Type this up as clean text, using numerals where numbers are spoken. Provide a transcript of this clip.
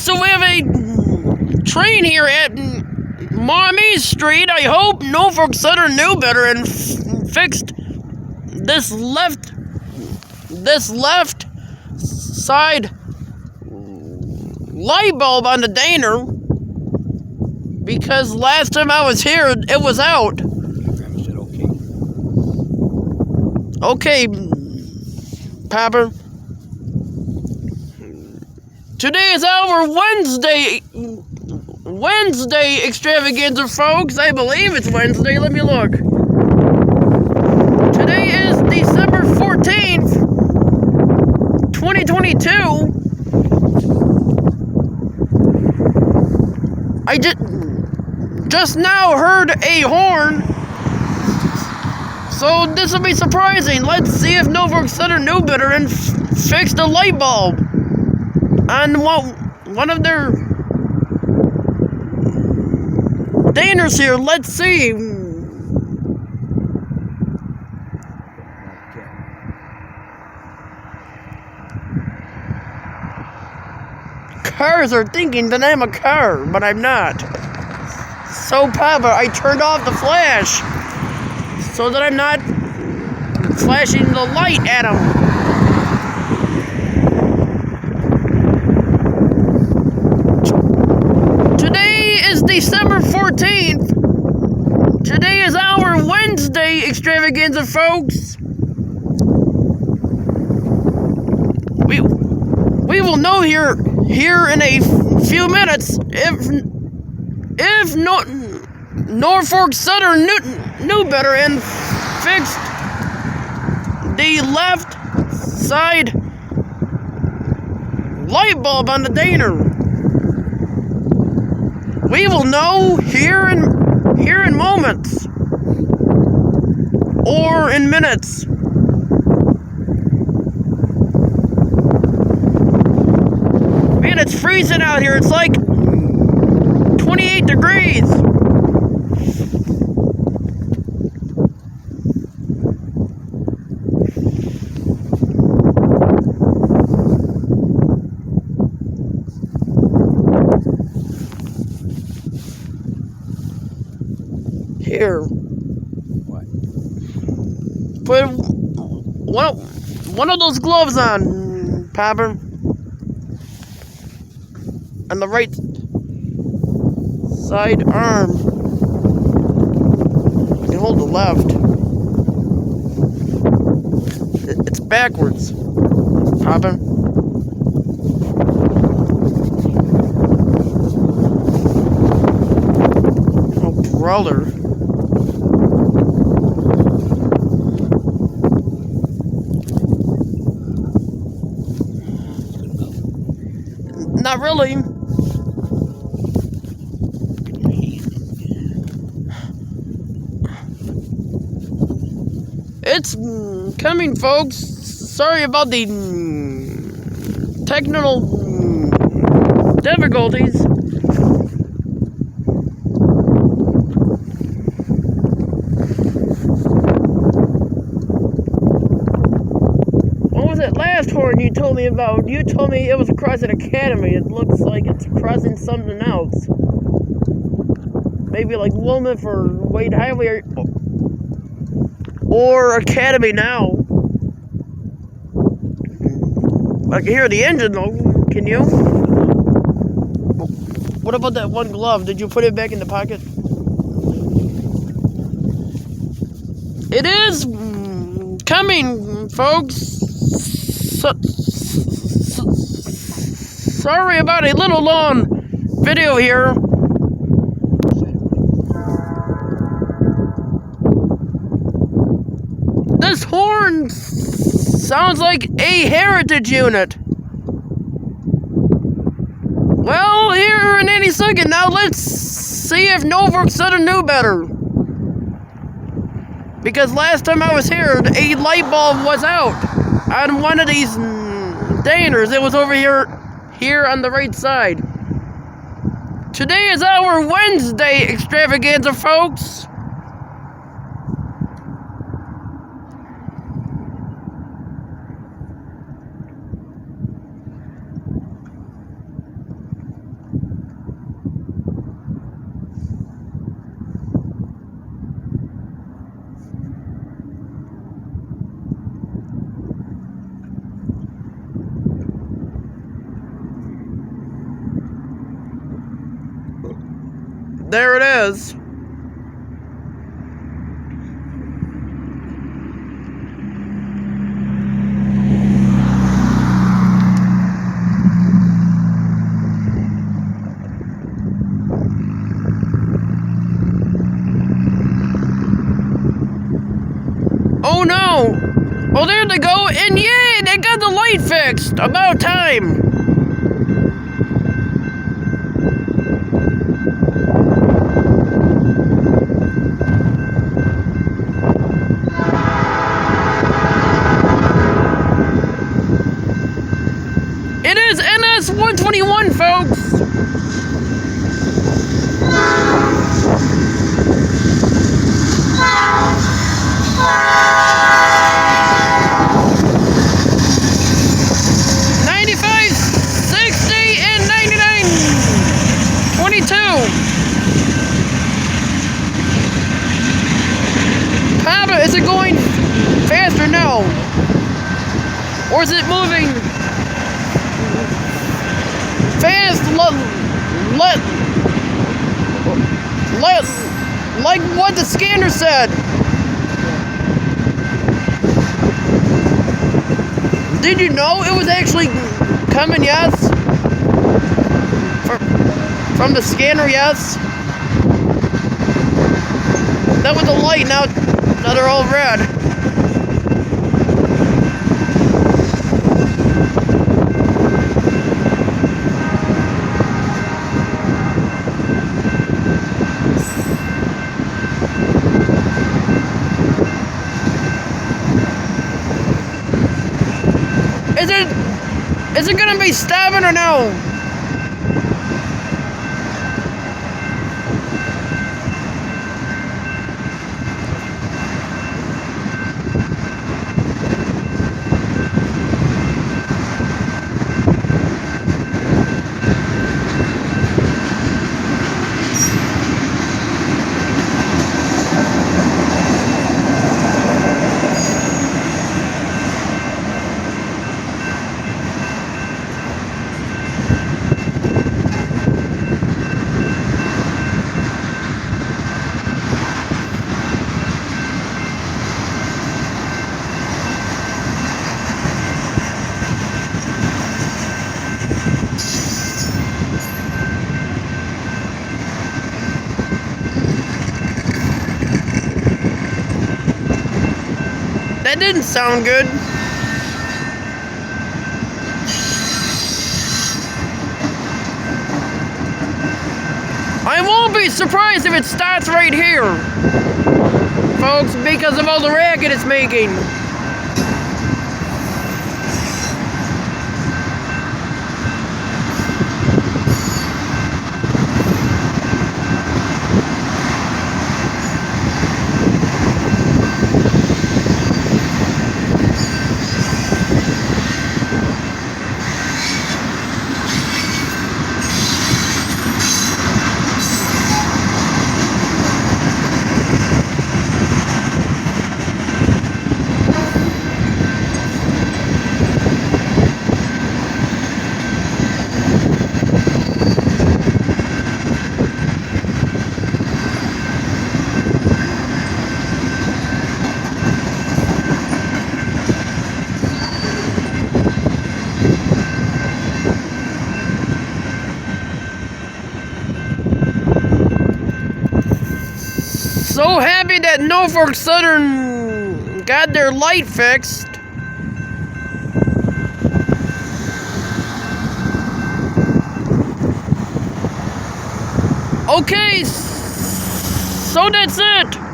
so we have a train here at Maumee Street. I hope Norfolk Southern knew better and fixed this left side light bulb on the Daner, because last time I was here it was out. Okay, Papa. Today is our Wednesday extravaganza, folks. I believe it's Wednesday. Let me look. Today is December 14th, 2022. I just now heard a horn, so this will be surprising. Let's see if Norfolk Southern knew better and fixed the light bulb on one of their Daners here. Let's see. Cars are thinking that I'm a car, but I'm not. So, Papa, I turned off the flash so that I'm not flashing the light at them. Today is December 14th. Today is our Wednesday extravaganza, folks. We will know here in a few minutes if Norfolk Southern knew better and fixed the left side light bulb on the Daner. We will know here in moments or in minutes. Man, it's freezing out here. It's like 28 degrees. Here. What? Put one of those gloves on, Papa. On the right side arm. You can hold the left. It's backwards, Papa. Oh, brother. Not really. It's coming, folks. Sorry about the technical difficulties. What was that last horn you told me about? You told me it was across an academy. It looks like it's crossing something else. Maybe like Wilmot or Wade Highway or Academy now. I can hear the engine though. Can you? What about that one glove? Did you put it back in the pocket? It is coming, folks. Sorry about a little long video here. This horn sounds like a heritage unit. Well, here in any second. Now let's see if Norfolk Southern knew better. Because last time I was here, a light bulb was out on one of these Daners. It was over here on the right side. Today is our Wednesday extravaganza, folks. There it is. Oh no! Oh, there they go, and yay, they got the light fixed! About time! It is NS-121, folks! Papa, is it going faster now? Or is it moving fast? Like what the scanner said. Did you know it was actually coming, yes? From the scanner, yes? That was the light, now they're all red. Is it gonna be stopping or no? That didn't sound good. I won't be surprised if it starts right here, folks, because of all the racket it's making. So happy that Norfolk Southern got their light fixed. Okay, so that's it.